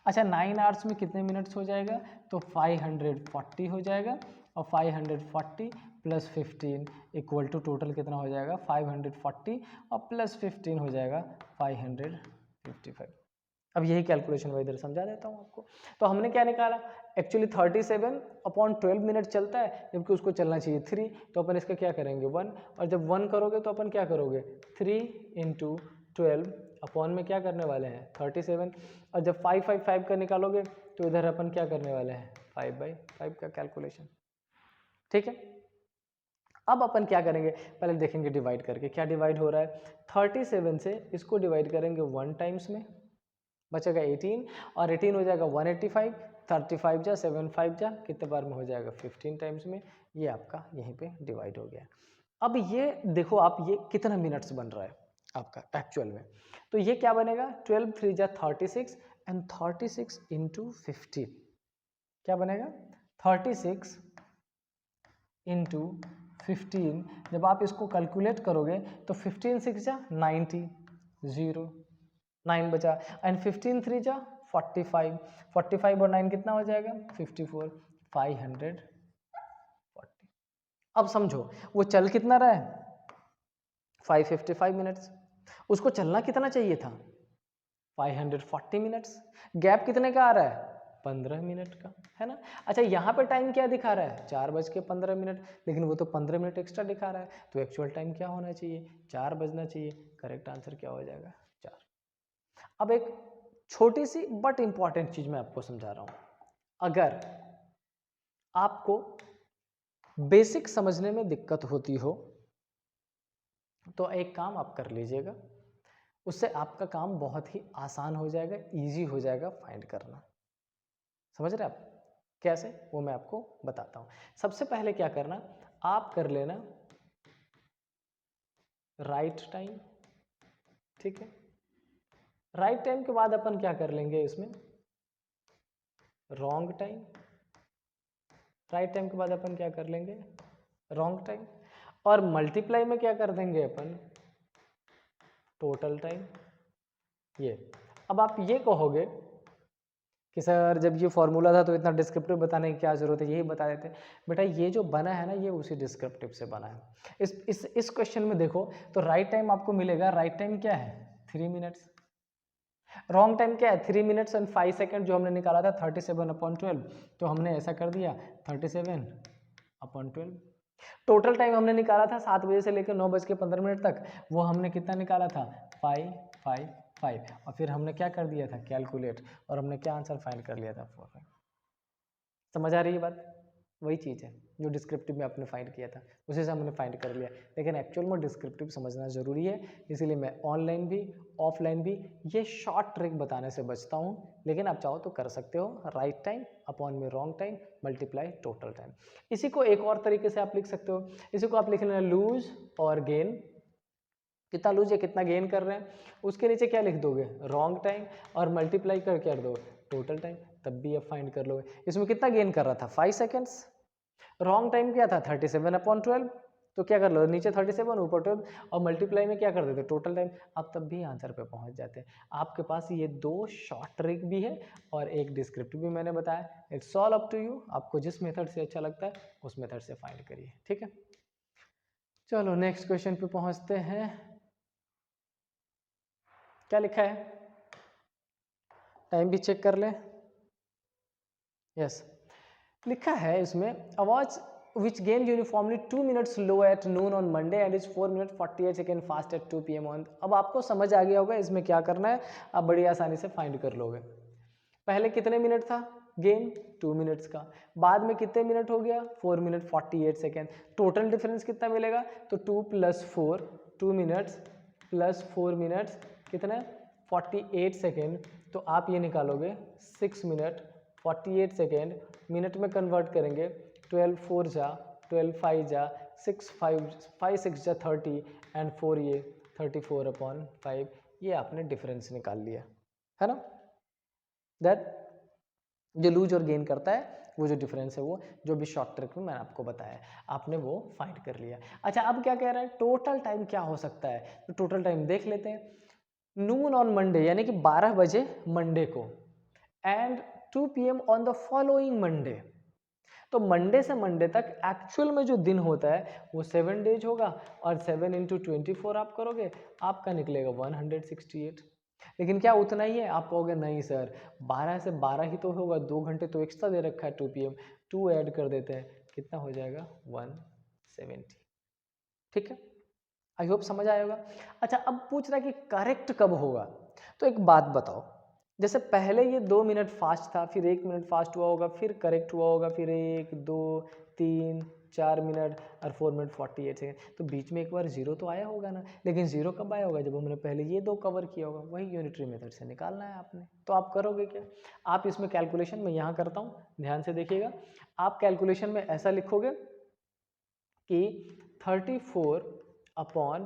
अच्छा 9 आवर्स में कितने मिनट्स हो जाएगा, तो 540 हो जाएगा, और 540 प्लस 15 इक्वल टू टोटल कितना हो जाएगा 540 और प्लस 15 हो जाएगा 555। अब यही कैलकुलेशन मैं इधर समझा देता हूँ आपको। तो हमने क्या निकाला, एक्चुअली 37/12 मिनट चलता है, जबकि उसको चलना चाहिए 3, तो अपन इसका क्या करेंगे 1, और जब 1 करोगे तो अपन क्या करोगे 3 × 12 अपॉन में क्या करने वाले हैं 37, और जब 555 का निकालोगे तो इधर अपन क्या करने वाले हैं 5/5 का कैलकुलेशन। ठीक है, अब अपन क्या करेंगे, पहले देखेंगे डिवाइड करके क्या डिवाइड हो रहा है। 37 से इसको डिवाइड करेंगे 1 टाइम्स में, बचेगा 18, और 18 हो जाएगा 185, 35 जा 7 5 जा कितने बार में हो जाएगा 15 टाइम्स में। ये आपका यहीं पे डिवाइड हो गया। अब ये देखो आप, ये कितना मिनट्स बन रहा है आपका एक्चुअल में, तो ये क्या बनेगा 12 3 जा 36 एंड 36 × 15 क्या बनेगा 36 × 15। जब आप इसको कैलकुलेट करोगे तो 15 6 जा 90, 0 9 बचा, एंड 15 3 जा 45, 45 और 9 कितना हो जाएगा 54, 540। अब समझो वो चल कितना रहा है 555 मिनट्स, उसको चलना कितना चाहिए था 540 मिनट्स, गैप कितने का आ रहा है 15 मिनट का, है ना। अच्छा यहाँ पे टाइम क्या दिखा रहा है 4:15, लेकिन वो तो 15 मिनट एक्स्ट्रा दिखा रहा है, तो एक्चुअल टाइम क्या होना चाहिए 4 बजना चाहिए। करेक्ट आंसर क्या हो जाएगा 4। अब एक छोटी सी बट इंपॉर्टेंट चीज मैं आपको समझा रहा हूं, अगर आपको बेसिक समझने में दिक्कत होती हो तो एक काम आप कर लीजिएगा, उससे आपका काम बहुत ही आसान हो जाएगा, इजी हो जाएगा फाइंड करना। समझ रहे आप कैसे, वो मैं आपको बताता हूं। सबसे पहले क्या करना, आप कर लेना राइट टाइम। ठीक है, राइट टाइम के बाद अपन क्या कर लेंगे इसमें रॉन्ग टाइम। राइट टाइम के बाद अपन क्या कर लेंगे रॉन्ग टाइम, और मल्टीप्लाई में क्या कर देंगे अपन टोटल टाइम। ये अब आप ये कहोगे कि सर जब ये फॉर्मूला था तो इतना डिस्क्रिप्टिव बताने की क्या जरूरत है, यही बता देते। बेटा ये जो बना है ना ये उसी डिस्क्रिप्टिव से बना है। इस क्वेश्चन में देखो तो राइट टाइम आपको मिलेगा, राइट टाइम क्या है 3 मिनट्स, रॉन्ग टाइम क्या है 3 मिनट्स एंड 5 सेकेंड, जो हमने निकाला था 37/12, तो हमने ऐसा कर दिया 37/12। टोटल टाइम हमने निकाला था 7 बजे से लेकर 9:15 तक, वो हमने कितना निकाला था 555, और फिर हमने क्या कर दिया था कैलकुलेट, और हमने क्या आंसर फाइंड कर लिया था 4। समझ आ रही है बात, वही चीज़ है जो डिस्क्रिप्टिव में आपने फाइंड किया था, उसी से हमने फाइंड कर लिया। लेकिन एक्चुअल में डिस्क्रिप्टिव समझना ज़रूरी है, इसीलिए मैं ऑनलाइन भी ऑफलाइन भी ये शॉर्ट ट्रिक बताने से बचता हूँ। लेकिन आप चाहो तो कर सकते हो, राइट टाइम अपॉन में wrong time multiply total time. इसी को एक और तरीके से आप लिख सकते हो, इसी को आप लिख लेना लूज और गेन, कितना लूज है कितना गेन कर रहे हैं, उसके नीचे क्या लिख दोगे रॉन्ग टाइम, और मल्टीप्लाई कर क्या दो टोटल टाइम, तब भी आप फाइंड कर लोगे। इसमें कितना गेन कर रहा था 5 सेकेंड्स, रॉन्ग टाइम क्या था 37/12, तो क्या कर लो नीचे 37 ऊपर 12, और मल्टीप्लाई में क्या कर देते टोटल टाइम, आप तब भी आंसर पे पहुंच जाते हैं। आपके पास ये 2 शॉर्ट ट्रिक भी है और एक डिस्क्रिप्टिव भी मैंने बताया। It's all up to you, आपको जिस मेथड से अच्छा लगता है उस मेथड से फाइंड करिए। ठीक है, चलो नेक्स्ट क्वेश्चन पे पहुंचते हैं। क्या लिखा है, टाइम भी चेक कर ले। यस, लिखा है इसमें आवाज which gained uniformly 2 minutes low at noon on Monday and is 4 minutes 48 second fast at 2 PM on। अब आपको समझ आ गया होगा इसमें क्या करना है, आप बड़ी आसानी से फाइंड कर लोगे। पहले कितने मिनट था गेन 2 मिनट्स का, बाद में कितने मिनट हो गया 4 मिनट 48 सेकेंड, टोटल डिफरेंस कितना मिलेगा, तो 2 + 4 2 मिनट्स प्लस 4 मिनट्स कितना 48 सेकेंड, तो आप ये निकालोगे 6 मिनट 48 सेकेंड, मिनट में कन्वर्ट करेंगे 12 4 जा 12 5 जा 6 5 6 जा 30 एंड 4 ये 34/5, ये आपने डिफरेंस निकाल लिया है ना। दैट जो लूज और गेन करता है वो जो डिफरेंस है वो जो भी शॉर्ट ट्रिक में मैंने आपको बताया आपने वो फाइंड कर लिया। अच्छा अब क्या कह रहा है टोटल टाइम क्या हो सकता है, तो टोटल टाइम देख लेते हैं। नून ऑन मंडे यानी कि 12 बजे मंडे को and 2 PM on the following Monday, तो मंडे से मंडे तक एक्चुअल में जो दिन होता है वो 7 डेज होगा, और 7 इंटू 24 आप करोगे, आपका निकलेगा 168। लेकिन क्या उतना ही है? आप कहोगे नहीं सर, 12 से 12 ही तो होगा, 2 घंटे तो एक्स्ट्रा दे रखा है 2 PM, 2 ऐड कर देते हैं, कितना हो जाएगा? 170। ठीक है, आई होप समझ आएगा। अच्छा, अब पूछ रहा है कि करेक्ट कब होगा। तो एक बात बताओ, जैसे पहले ये 2 मिनट फास्ट था, फिर 1 मिनट फास्ट हुआ होगा, फिर करेक्ट हुआ होगा, फिर 1 2 3 4 मिनट और 4 मिनट 48 सेकेंड, तो बीच में एक बार जीरो तो आया होगा ना। लेकिन जीरो कब आया होगा? जब हमने पहले ये 2 कवर किया होगा। वही यूनिटरी मेथड से निकालना है आपने। तो आप करोगे क्या? आप इसमें कैलकुलेशन में यहाँ करता हूँ, ध्यान से देखिएगा। आप कैलकुलेशन में ऐसा लिखोगे कि 34 अपॉन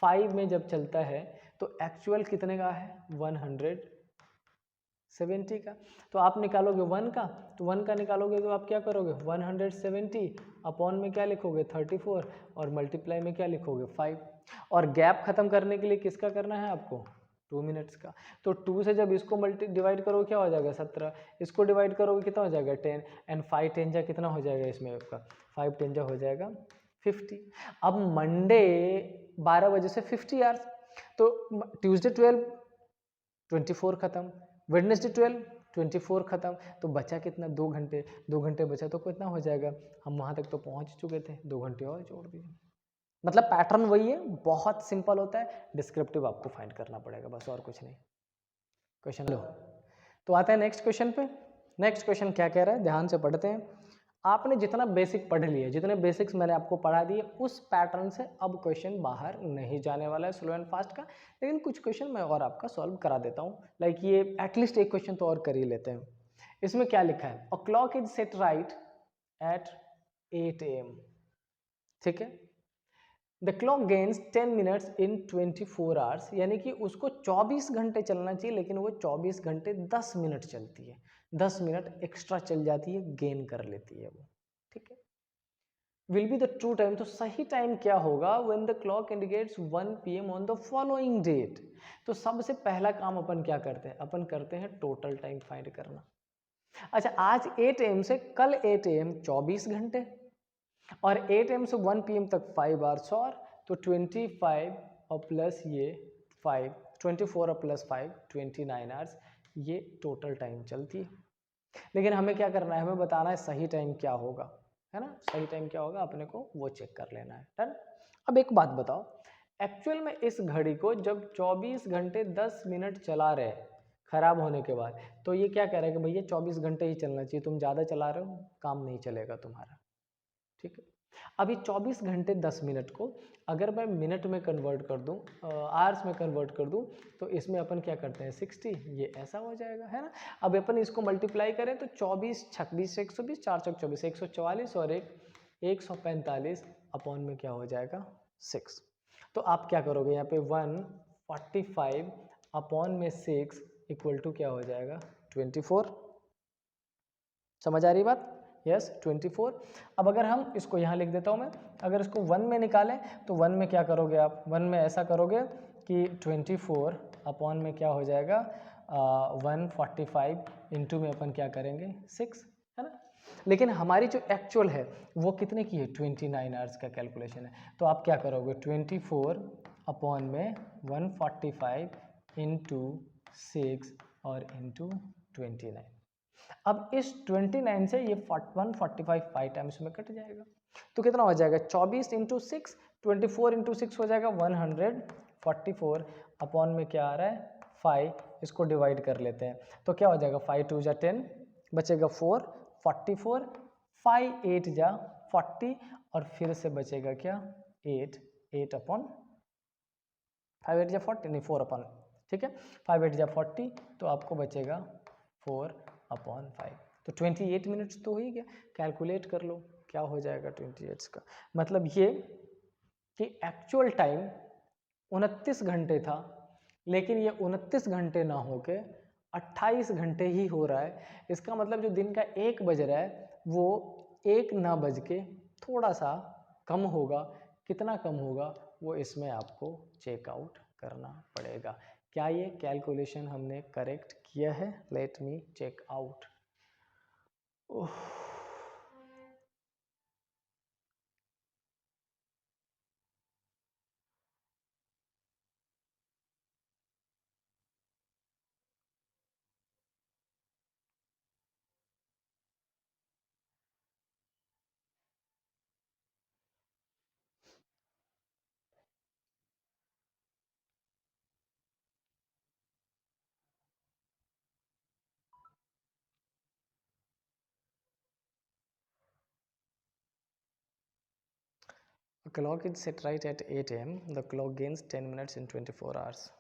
5 में जब चलता है तो एक्चुअल कितने का है? 170 का। तो आप निकालोगे 1 का, तो 1 का निकालोगे तो आप क्या करोगे? 170 अपॉन में क्या लिखोगे? 34, और मल्टीप्लाई में क्या लिखोगे? 5। और गैप खत्म करने के लिए किसका करना है आपको? 2 मिनट्स का। तो 2 से जब इसको डिवाइड करोगे क्या हो जाएगा? 17। इसको डिवाइड करोगे कितना हो जाएगा? 10। एंड 5 10 जा कितना हो जाएगा इसमें आपका? 5 10 जा हो जाएगा 50। अब मंडे 12 बजे से 50 आवर्स, तो ट्यूसडे 12 24 खत्म, वेडनेसडे 12 24 खत्म, तो बचा कितना? 2 घंटे। 2 घंटे बचा तो कितना हो जाएगा? हम वहां तक तो पहुंच चुके थे, 2 घंटे और जोड़ दीजिए। मतलब पैटर्न वही है, बहुत सिंपल होता है, डिस्क्रिप्टिव आपको फाइंड करना पड़ेगा बस, और कुछ नहीं। क्वेश्चन लो, तो आते हैं नेक्स्ट क्वेश्चन पे। नेक्स्ट क्वेश्चन क्या कह रहा है, ध्यान से पढ़ते हैं। आपने जितना बेसिक पढ़ लिया, जितने बेसिक्स मैंने आपको पढ़ा दिए, उस पैटर्न से अब क्वेश्चन बाहर नहीं जाने वाला है स्लो एंड फास्ट का। लेकिन कुछ क्वेश्चन मैं और आपका सॉल्व करा देता हूँ। लाइक ये एटलीस्ट एक क्वेश्चन तो और कर ही लेते हैं। इसमें क्या लिखा है? A clock is set right at 8 AM। ठीक है, the clock gains 10 minutes in 24 hours, यानी कि उसको 24 घंटे चलना चाहिए, लेकिन वो 24 घंटे 10 मिनट चलती है। 10 मिनट एक्स्ट्रा चल जाती है, गेन कर लेती है वो। ठीक है, will be the true time, तो सही टाइम क्या होगा? When the clock indicates 1 PM on the following date. तो सबसे पहला काम अपन क्या करते हैं? अपन करते हैं टोटल टाइम फाइंड करना। अच्छा, आज 8 AM से कल 8 AM 24 घंटे, और 8 AM से 1 PM तक 5 आवर्स, और तो 25 और प्लस ये 5, 24 और प्लस 5 29 आवर्स, ये टोटल टाइम चलती है। लेकिन हमें क्या करना है? हमें बताना है सही टाइम क्या होगा, है ना? सही टाइम क्या होगा अपने को वो चेक कर लेना है। डन। अब एक बात बताओ, एक्चुअल में इस घड़ी को जब 24 घंटे 10 मिनट चला रहे खराब होने के बाद, तो ये क्या कह रहा है कि भैया 24 घंटे ही चलना चाहिए, तुम ज़्यादा चला रहे हो, काम नहीं चलेगा तुम्हारा। ठीक है, अभी 24 घंटे 10 मिनट को अगर मैं मिनट में कन्वर्ट कर दूं, आवर्स में कन्वर्ट कर दूं, तो इसमें अपन क्या करते हैं? 60, ये ऐसा हो जाएगा, है ना? अब अपन इसको मल्टीप्लाई करें तो 24 26 120, 4 चौक 24 144, और 145 अपॉन में क्या हो जाएगा? 6। तो आप क्या करोगे यहाँ पे? 145 अपॉन में 6 इक्वल टू क्या हो जाएगा? 24। समझ आ रही बात? यस, 24। अब अगर हम इसको यहाँ लिख देता हूँ मैं, अगर इसको 1 में निकालें तो 1 में क्या करोगे आप? 1 में ऐसा करोगे कि 24 अपॉन में क्या हो जाएगा? 145 इंटू में अपन क्या करेंगे? 6, है ना? लेकिन हमारी जो एक्चुअल है वो कितने की है? 29 आवर्स का कैलकुलेशन है। तो आप क्या करोगे? 24 अपॉन में 145 इंटू 6 और इंटू 29। अब इस 29 से ये 145 5 टाइम्स में कट जाएगा, तो कितना हो जाएगा? 24 इंटू 6, 24 इंटू 6 हो जाएगा 144 अपॉन में क्या आ रहा है? 5। इसको डिवाइड कर लेते हैं, तो क्या हो जाएगा? 5 2 जा 10, बचेगा 4, 44, 5 8 जा 40, और फिर से बचेगा क्या? 8, 8 अपॉन 5 8 जा 40, नहीं 4 अपॉन, ठीक है, 5 8 जा 40, तो आपको बचेगा 4 अपॉन 5। तो 28 मिनट्स तो हो ही गया। कैलकुलेट कर लो क्या हो जाएगा 28 का। मतलब ये कि एक्चुअल टाइम 29 घंटे था, लेकिन ये 29 घंटे ना होके 28 घंटे ही हो रहा है। इसका मतलब जो दिन का 1 बज रहा है वो 1 ना बज के थोड़ा सा कम होगा। कितना कम होगा वो इसमें आपको चेकआउट करना पड़ेगा। क्या ये कैलकुलेशन हमने करेक्ट किया है? Let me check out. A clock is set right at 8 a.m. The clock gains 10 minutes in 24 hours.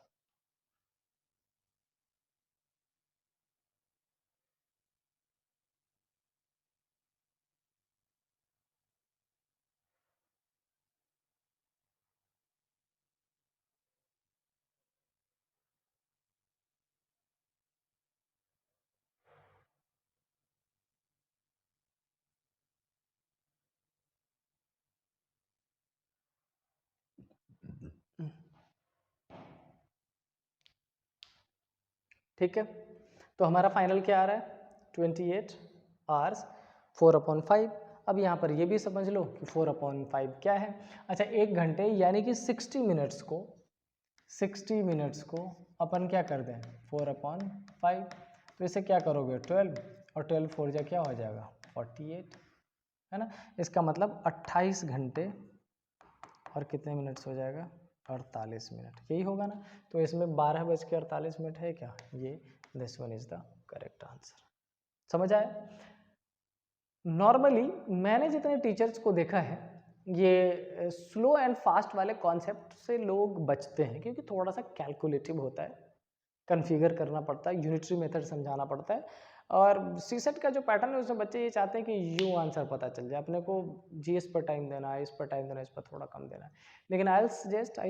ठीक है, तो हमारा फाइनल क्या आ रहा है 28 आवर्स 4/5। अब यहाँ पर ये भी समझ लो कि 4/5 क्या है। अच्छा, 1 घंटे यानी कि 60 मिनट्स को अपन क्या कर दें 4/5। तो इसे क्या करोगे 12 और 12 4 जा क्या हो जाएगा 48, है ना। इसका मतलब 28 घंटे और कितने मिनट्स हो जाएगा 48 मिनट, यही होगा ना। तो इसमें 12:48 है क्या, ये this one is the correct answer. समझ आया। नॉर्मली मैंने जितने टीचर्स को देखा है ये स्लो एंड फास्ट वाले कॉन्सेप्ट से लोग बचते हैं, क्योंकि थोड़ा सा कैलकुलेटिव होता है, कन्फिगर करना पड़ता है, यूनिटरी मेथड समझाना पड़ता है। और सीसेट का जो पैटर्न है उसमें बच्चे ये चाहते हैं कि यू आंसर पता चल जाए, अपने को जीएस पर टाइम देना है, इस पर टाइम देना है, इस पर थोड़ा कम देना है। लेकिन आई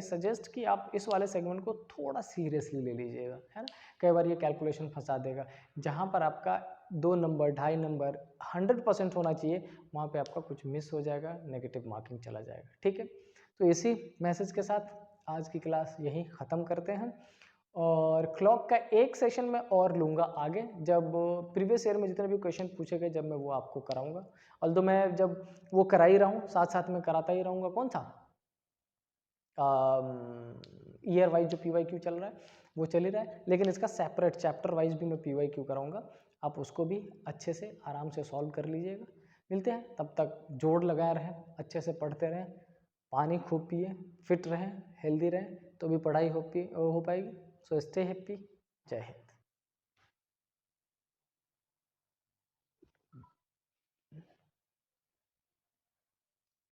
सजेस्ट कि आप इस वाले सेगमेंट को थोड़ा सीरियसली ले लीजिएगा, है ना। कई बार ये कैलकुलेशन फंसा देगा। जहाँ पर आपका 2 नंबर 2.5 नंबर 100% होना चाहिए, वहाँ पे आपका कुछ मिस हो जाएगा, नेगेटिव मार्किंग चला जाएगा। ठीक है, तो इसी मैसेज के साथ आज की क्लास यहीं ख़त्म करते हैं। और क्लॉक का एक सेशन में और लूँगा आगे, जब प्रीवियस ईयर में जितने भी क्वेश्चन पूछे गए जब मैं वो आपको कराऊंगा। ऑल्दो मैं जब वो करा ही रहा हूँ, साथ साथ में कराता ही रहूँगा। कौन सा ईयर वाइज जो PYQ चल रहा है वो चल ही रहा है, लेकिन इसका सेपरेट चैप्टर वाइज भी मैं PYQ कराऊंगा। आप उसको भी अच्छे से आराम से सॉल्व कर लीजिएगा। मिलते हैं, तब तक जोड़ लगाए रहें, अच्छे से पढ़ते रहें, पानी खूब पिए, फिट रहें, हेल्दी रहें, तो भी पढ़ाई हो पाएगी। So stay happy. जय हिंद।